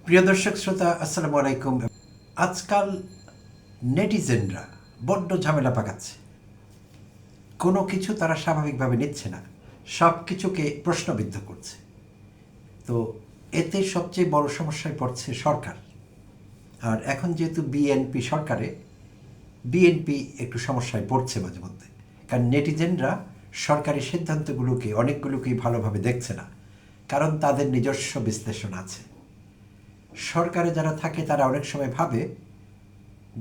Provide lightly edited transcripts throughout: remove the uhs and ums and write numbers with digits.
প্রিয় দর্শক শ্রোতা, আসসালামু আলাইকুম। আজকাল নেটিজেনরা বড্ড ঝামেলা পাকাচ্ছে। কোনো কিছু তারা স্বাভাবিকভাবে নিচ্ছে না, সব কিছুকে প্রশ্নবিদ্ধ করছে। তো এতে সবচেয়ে বড় সমস্যায় পড়ছে সরকার। আর এখন যেহেতু বিএনপি সরকারে, বিএনপি একটু সমস্যায় পড়ছে মাঝে মধ্যে, কারণ নেটিজেনরা সরকারি সিদ্ধান্তগুলোকে অনেকগুলোকেই ভালোভাবে দেখছে না, কারণ তাদের নিজস্ব বিশ্লেষণ আছে। সরকারে যারা থাকে তারা অনেক সময় ভাবে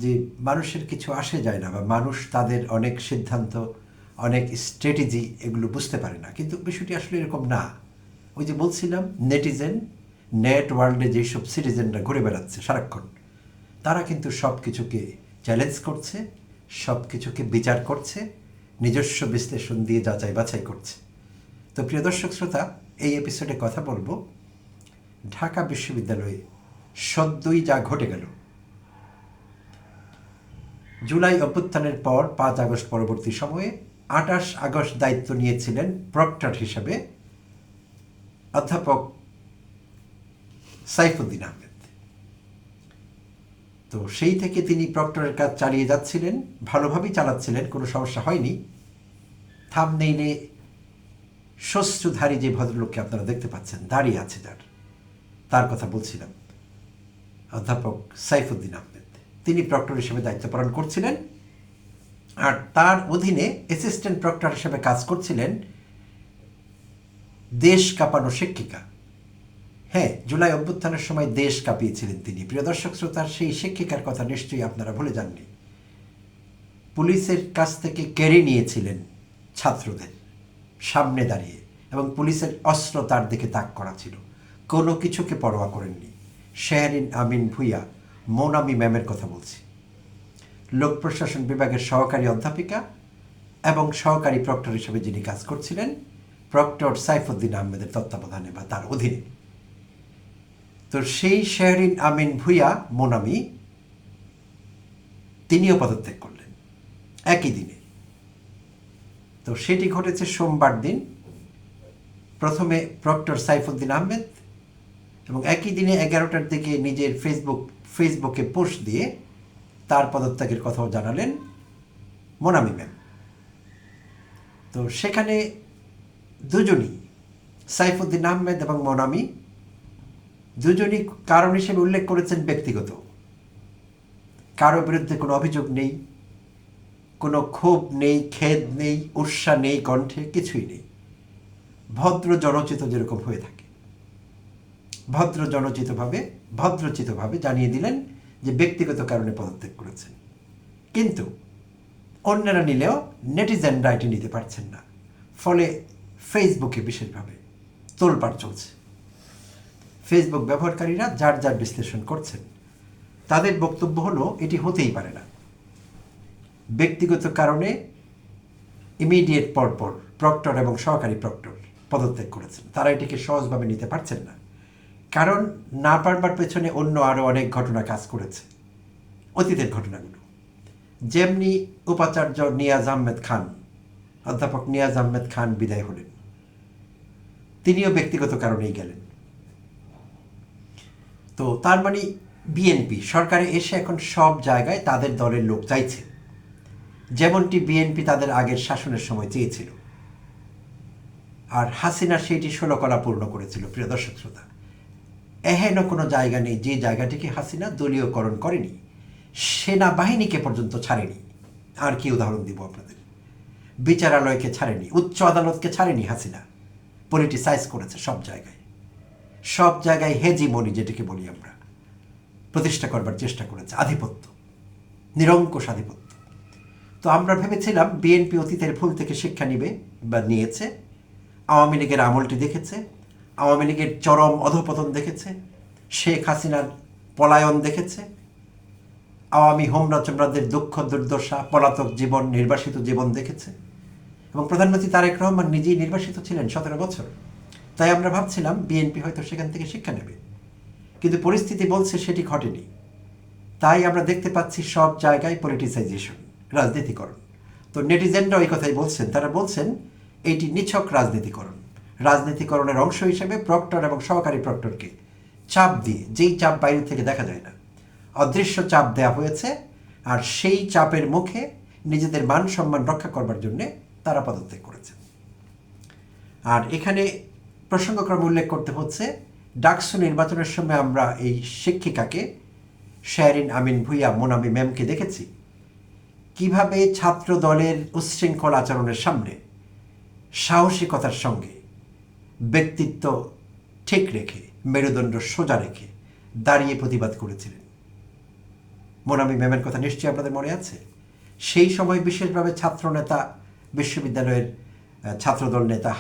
যে মানুষের কিছু আসে যায় না, বা মানুষ তাদের অনেক সিদ্ধান্ত, অনেক স্ট্র্যাটেজি এগুলো বুঝতে পারে না। কিন্তু বিষয়টি আসলে এরকম না। ওই যে বলছিলাম, নেটিজেন, নেট ওয়ার্ল্ডে যেসব সিটিজেনরা ঘুরে বেড়াচ্ছে সারাক্ষণ, তারা কিন্তু সব কিছুকে চ্যালেঞ্জ করছে, সব কিছুকে বিচার করছে, নিজস্ব বিশ্লেষণ দিয়ে যাচাই বাছাই করছে। তো প্রিয় দর্শক শ্রোতা, এই এপিসোডে কথা বলবো ঢাকা বিশ্ববিদ্যালয়ে সদ্যই যা ঘটে গেল। জুলাই অভ্যুত্থানের পর 5 আগস্ট পরবর্তী সময়ে 28 আগস্ট দায়িত্ব নিয়েছিলেন প্রক্টর হিসেবে অধ্যাপক সাইফুদ্দিন আহমেদ। তো সেই থেকে তিনি প্রক্টরের কাজ চালিয়ে যাচ্ছিলেন, ভালোভাবেই চালাচ্ছিলেন, কোনো সমস্যা হয়নি। থাম্বনেইলে শস্ত্রধারী যে ভদ্রলোককে আপনারা দেখতে পাচ্ছেন, দাঁড়িয়ে আছে তার কথা বলছিলাম, অধ্যাপক সাইফুদ্দিন আহমেদ। তিনি প্রক্টর হিসেবে দায়িত্ব পালন করছিলেন, আর তার অধীনে অ্যাসিস্ট্যান্ট প্রক্টর হিসেবে কাজ করছিলেন দেশ কাঁপানো শিক্ষিকা। হ্যাঁ, জুলাই অভ্যুত্থানের সময় দেশ কাঁপিয়েছিলেন তিনি। প্রিয় দর্শক শ্রোতার, সেই শিক্ষিকার কথা নিশ্চয়ই আপনারা ভুলে যাননি। পুলিশের কাছ থেকে কেড়ে নিয়েছিলেন ছাত্রদের সামনে দাঁড়িয়ে, এবং পুলিশের অস্ত্র তার দিকে তাক করা ছিল, কোনো কিছুকে পরোয়া করেননি। শেহরিন আমিন ভূঁইয়া, মৌনামি ম্যামের কথা বলছি, লোক প্রশাসন বিভাগের সহকারী অধ্যাপিকা এবং সহকারী প্রক্টর হিসেবে যিনি কাজ করছিলেন প্রক্টর সাইফুদ্দিন আহমেদের তত্ত্বাবধানে বা তার অধীনে। তো সেই শেহরিন আমিন ভূঁইয়া, মোনামি, তিনিও পদত্যাগ করলেন একই দিনে। তো সেটি ঘটেছে সোমবার দিন। প্রথমে প্রক্টর সাইফুদ্দিন আহমেদ, এবং একই দিনে 11টার দিকে নিজের ফেসবুকে পোস্ট দিয়ে তার পদত্যাগের কথাও জানালেন মোনামি ম্যাম। তো সেখানে দুজনই, সাইফুদ্দিন আহমেদ এবং মোনামি, দুজনই কারণ হিসেবে উল্লেখ করেছেন ব্যক্তিগত। কারো বিরুদ্ধে কোনো অভিযোগ নেই, কোনো ক্ষোভ নেই, খেদ নেই, উৎসাহ নেই, কণ্ঠে কিছুই নেই। ভদ্র জনচিত যেরকম হয়ে থাকে, ভদ্রচিতভাবে জানিয়ে দিলেন যে ব্যক্তিগত কারণে পদত্যাগ করেছেন। কিন্তু অন্যরা নিলেও নেটিজেনরা এটি নিতে পারছেন না, ফলে ফেসবুকে বিশেষভাবে তোলপাড় চলছে। ফেসবুক ব্যবহারকারীরা যার যার বিশ্লেষণ করছেন। তাদের বক্তব্য হলো, এটি হতেই পারে না। ব্যক্তিগত কারণে ইমিডিয়েট পরপর প্রক্টর এবং সহকারী প্রক্টর পদত্যাগ করেছেন। তারা এটিকে সহজভাবে নিতে পারছেন না, কারণ না পারবার পেছনে অন্য আরও অনেক ঘটনা কাজ করেছে, অতীতের ঘটনাগুলো। যেমনি উপাচার্য নিয়াজ আহমেদ খান, অধ্যাপক নিয়াজ আহমেদ খান বিদায় হলেন, তিনিও ব্যক্তিগত কারণেই গেলেন। তো তার মানে বিএনপি সরকারে এসে এখন সব জায়গায় তাদের দলের লোক চাইছে, যেমনটি বিএনপি তাদের আগের শাসনের সময় চেয়েছিল। আর হাসিনা সেইটি 16 কলা পূর্ণ করেছিল। প্রিয় দর্শক শ্রোতা, এহেন কোনো জায়গা নেই যে জায়গাটিকে হাসিনা দলীয়করণ করেনি, সেনাবাহিনীকে পর্যন্ত ছাড়েনি। আর কি উদাহরণ দিব আপনাদের? বিচারালয়কে ছাড়েনি, উচ্চ আদালতকে ছাড়েনি হাসিনা। পলিটিসাইজ করেছে সব জায়গায়, সব জায়গায় হেজিমনি যেটাকে বলি আমরা, প্রতিষ্ঠা করবার চেষ্টা করেছে, আধিপত্য, নিরঙ্কুশ আধিপত্য। তো আমরা ভেবেছিলাম বিএনপি অতীতের ভুল থেকে শিক্ষা নিবে বা নিয়েছে, আওয়ামী লীগের আমলটি দেখেছে, আওয়ামী লীগের চরম অধঃপতন দেখেছে, শেখ হাসিনার পলায়ন দেখেছে, আওয়ামী হোমরা চোমরাদের দুঃখ দুর্দশা, পলাতক জীবন, নির্বাসিত জীবন দেখেছে, এবং প্রধানমন্ত্রী তারেক রহমান নিজেই নির্বাসিত ছিলেন 17 বছর। তাই আমরা ভাবছিলাম বিএনপি হয়তো সেখান থেকে শিক্ষা নেবে, কিন্তু পরিস্থিতি বলছে সেটি ঘটেনি। তাই আমরা দেখতে পাচ্ছি সব জায়গায় পলিটিসাইজেশন, রাজনীতিকরণ। তো নেটিজেনরা ওই কথাই বলছেন। তারা বলছেন এইটি নিছক রাজনীতিকরণের অংশ হিসেবে প্রক্টর এবং সহকারী প্রক্টরকে চাপ দিয়ে, যেই চাপ বাইরে থেকে দেখা যায় না, অদৃশ্য চাপ দেওয়া হয়েছে, আর সেই চাপের মুখে নিজেদের মান সম্মান রক্ষা করবার জন্যে তারা পদত্যাগ করেছে। আর এখানে প্রসঙ্গক্রমে উল্লেখ করতে হচ্ছে, ডাকসু নির্বাচনের সময় আমরা এই শিক্ষিকাকে, শেরিন আমিন ভুইয়া মোনামি ম্যামকে দেখেছি কিভাবে ছাত্র দলের উচ্ছৃঙ্খল আচরণের সামনে সাহসিকতার সঙ্গে ব্যক্তিত্ব ঠিক রেখে, মেরুদণ্ড সোজা রেখে দাঁড়িয়ে প্রতিবাদ করেছিলেন। মোনামি ম্যামের কথা নিশ্চয়ই আপনাদের মনে আছে। সেই সময় বিশেষভাবে ছাত্রনেতা, বিশ্ববিদ্যালয়ের ছাত্রদল নেতা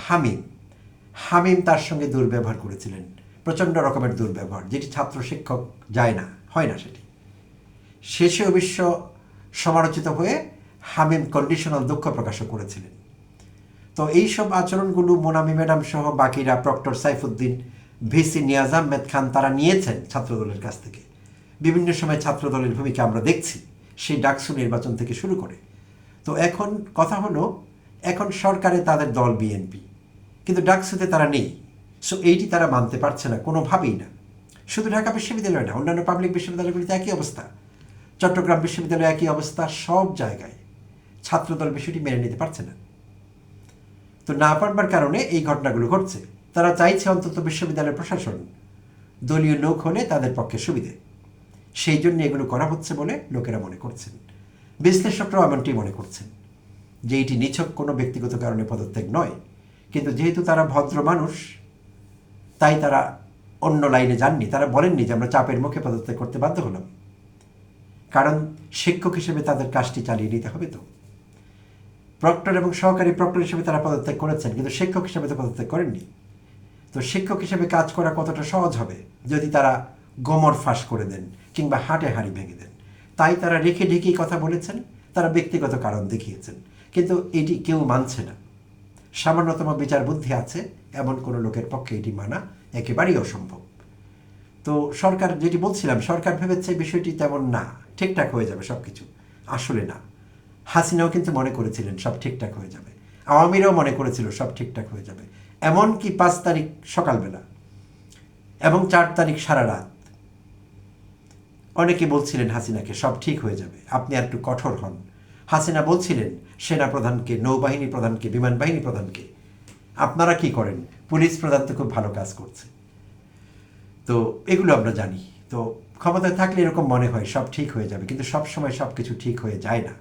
হামিম তার সঙ্গে দুর্ব্যবহার করেছিলেন, প্রচণ্ড রকমের দুর্ব্যবহার, যেটি ছাত্র শিক্ষক যায় না, হয় না সেটি। শেষে অবশ্য সমালোচিত হয়ে হামিম কন্ডিশনাল দুঃখ প্রকাশও করেছিলেন। তো এইসব আচরণগুলো মোনামি ম্যাডাম সহ বাকিরা, প্রক্টর সাইফুদ্দিন, ভিসি নিয়াজ আহমেদ খান, তারা নিয়েছেন ছাত্রদলের কাছ থেকে। বিভিন্ন সময় ছাত্রদলের ভূমিকা আমরা দেখছি, সেই ডাকসু নির্বাচন থেকে শুরু করে। তো এখন কথা হলো, এখন সরকারে তাদের দল বিএনপি, কিন্তু ডাকসুতে তারা নেই। সো এইটি তারা মানতে পারছে না, কোনোভাবেই না। শুধু ঢাকা বিশ্ববিদ্যালয় না, অন্যান্য পাবলিক বিশ্ববিদ্যালয়গুলিতে একই অবস্থা, চট্টগ্রাম বিশ্ববিদ্যালয়ে একই অবস্থা, সব জায়গায় ছাত্রদল বিষয়টি মেনে নিতে পারছে না। তো না পারবার কারণে এই ঘটনাগুলো ঘটছে। তারা চাইছে অন্তত বিশ্ববিদ্যালয়ের প্রশাসন দলীয় লোক হলে তাদের পক্ষে সুবিধে, সেই জন্য এগুলো করা হচ্ছে বলে লোকেরা মনে করছেন। বিশ্লেষকরাও এমনটি মনে করছেন যে এটি নিছক কোনো ব্যক্তিগত কারণে পদত্যাগ নয়, কিন্তু যেহেতু তারা ভদ্র মানুষ, তাই তারা অন্য লাইনে যাননি। তারা বলেননি যে আমরা চাপের মুখে পদত্যাগ করতে বাধ্য হলাম, কারণ শিক্ষক হিসেবে তাদের কাজটি চালিয়ে নিতে হবে। তো প্রক্টর এবং সহকারী প্রক্টর হিসেবে তারা পদত্যাগ করেছেন, কিন্তু শিক্ষক হিসেবে তো পদত্যাগ করেননি। তো শিক্ষক হিসেবে কাজ করা কতটা সহজ হবে যদি তারা গোমর ফাঁস করে দেন কিংবা হাটে হাড়ি ভেঙে দেন। তাই তারা রেখে ঢেকেই কথা বলেছেন, তারা ব্যক্তিগত কারণ দেখিয়েছেন, কিন্তু এটি কেউ মানছে না। সামান্যতম বিচার বুদ্ধি আছে এমন কোনো লোকের পক্ষে এটি মানা একেবারেই অসম্ভব। তো সরকার, যেটি বলছিলাম, সরকার ভেবেছে বিষয়টি তেমন না, ঠিকঠাক হয়ে যাবে সব কিছু। আসলে না। হাসিনাও কিন্তু মনে করেছিলেন সব ঠিকঠাক হয়ে যাবে, আওয়ামীরাও মনে করেছিল সব ঠিকঠাক হয়ে যাবে। এমনকি 5 তারিখ সকালবেলা এবং 4 তারিখ সারা রাত অনেকে বলছিলেন হাসিনাকে সব ঠিক হয়ে যাবে, আপনি আর একটু কঠোর হন। হাসিনা বলছিলেন সেনাপ্রধানকে, নৌবাহিনী প্রধানকে, বিমান বাহিনী প্রধানকে, আপনারা কি করেন, পুলিশ প্রধান তো খুব ভালো কাজ করছে। তো এগুলো আমরা জানি। তো ক্ষমতায় থাকলে এরকম মনে হয় সব ঠিক হয়ে যাবে, কিন্তু সব সময় সব কিছু ঠিক হয়ে যায় না।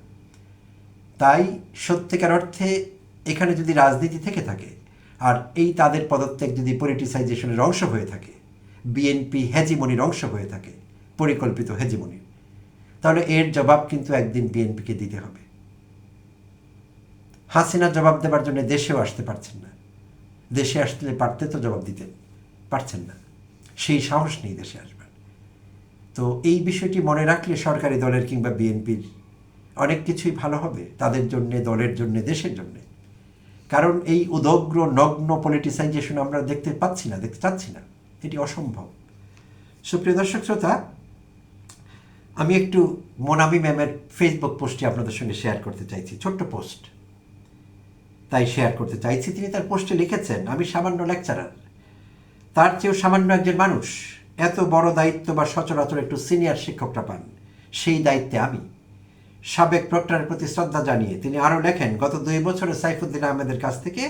তাই সত্যিকার অর্থে এখানে যদি রাজনীতি থেকে থাকে, আর এই তাদের পদত্যাগ যদি পলিটিসাইজেশনের অংশ হয়ে থাকে, বিএনপি হেজিমনির অংশ হয়ে থাকে, পরিকল্পিত হেজিমনির, তাহলে এর জবাব কিন্তু একদিন বিএনপিকে দিতে হবে। হাসিনা জবাব দেবার জন্য দেশেও আসতে পারছেন না, দেশে আসলে পারতে তো জবাব দিতে পারছেন না, সেই সাহস নেই দেশে আসবার। তো এই বিষয়টি মনে রাখলে সরকারি দলের কিংবা বিএনপির অনেক কিছুই ভালো হবে, তাদের জন্যে, দলের জন্যে, দেশের জন্যে। কারণ এই উদগ্র নগ্ন পলিটিসাইজেশন আমরা দেখতে পাচ্ছি না, দেখতে চাচ্ছি না, এটি অসম্ভব। সুপ্রিয় দর্শক শ্রোতা, আমি একটু মোনামি ম্যামের ফেসবুক পোস্টটি আপনাদের সঙ্গে শেয়ার করতে চাইছি, ছোট্ট পোস্ট, তাই শেয়ার করতে চাইছি। তিনি তার পোস্টে লিখেছেন, আমি সামান্য লেকচারার, তার চেয়েও সামান্য একজন মানুষ এত বড় দায়িত্ব বা সচরাচর একটু সিনিয়র শিক্ষকরা পান, সেই দায়িত্বে আমি। সাবেক প্রক্টরের প্রতি শ্রদ্ধা জানিয়ে তিনি আরও লেখেন, গত 2 বছরে সাইফুদ্দিন আহমেদের কাছ থেকে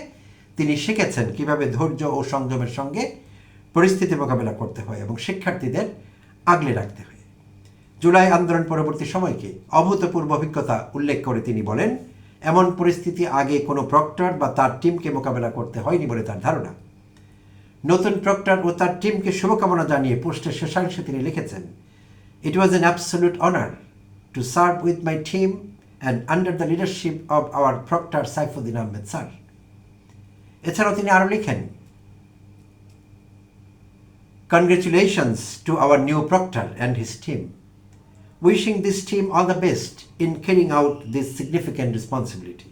তিনি শিখেছেন কিভাবে ধৈর্য ও সংযমের সঙ্গে পরিস্থিতি মোকাবেলা করতে হয় এবং শিক্ষার্থীদের আগলে রাখতে হয়। জুলাই আন্দোলন পরবর্তী সময়কে অভূতপূর্ব অভিজ্ঞতা উল্লেখ করে তিনি বলেন, এমন পরিস্থিতি আগে কোনো প্রক্টর বা তার টিমকে মোকাবেলা করতে হয়নি বলে তার ধারণা। নতুন প্রক্টর ও তার টিমকে শুভকামনা জানিয়ে পোস্টের শেষাংশে তিনি লিখেছেন, it was an absolute honour to serve with my team and under the leadership of our proctor Saifuddin Ahmed sir. এছাড়াও তিনি আরও লিখেন, congratulations to our new proctor and his team. Wishing this team all the best in carrying out this significant responsibility.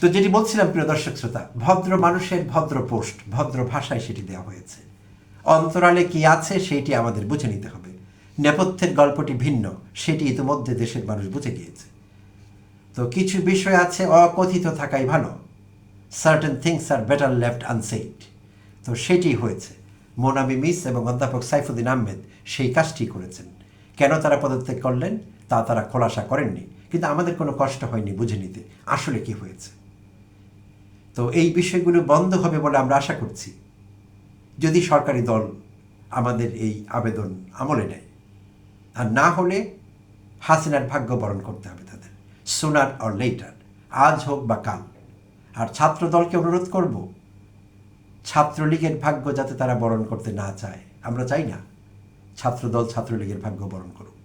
তো যেটি বলছিলাম প্রিয় দর্শক শ্রোতা, ভদ্র মানুষের ভদ্র পোস্ট, ভদ্র ভাষায় সেটি দেওয়া হয়েছে। অন্তরালে কি আছে সেইটি আমাদের বুঝে নিতে হবে। নেপথ্যের গল্পটি ভিন্ন, সেটি ইতিমধ্যে দেশের মানুষ বুঝে গিয়েছে। তো কিছু বিষয় আছে অকথিত থাকাই ভালো, certain things are better left unsaid. তো সেটি হয়েছে। মোনামি মিস এবং অধ্যাপক সাইফুদ্দিন আহমেদ সেই কাজটি করেছেন। কেন তারা পদত্যাগ করলেন তা তারা খোলাসা করেননি, কিন্তু আমাদের কোনো কষ্ট হয়নি বুঝে নিতে আসলে কি হয়েছে। তো এই বিষয়গুলো বন্ধ হবে বলে আমরা আশা করছি, যদি সরকারি দল আমাদের এই আবেদন আমলে নেয়। আর না হলে হাসিনার ভাগ্য বরণ করতে হবে তাদের, সুনার অর লেটার, আজ হোক বা কাল। আর ছাত্র দলকে অনুরোধ করব, ছাত্রলীগের ভাগ্য যাতে তারা বরণ করতে না চায়। আমরা চাই না ছাত্রদল ছাত্রলীগের ভাগ্য বরণ করুক।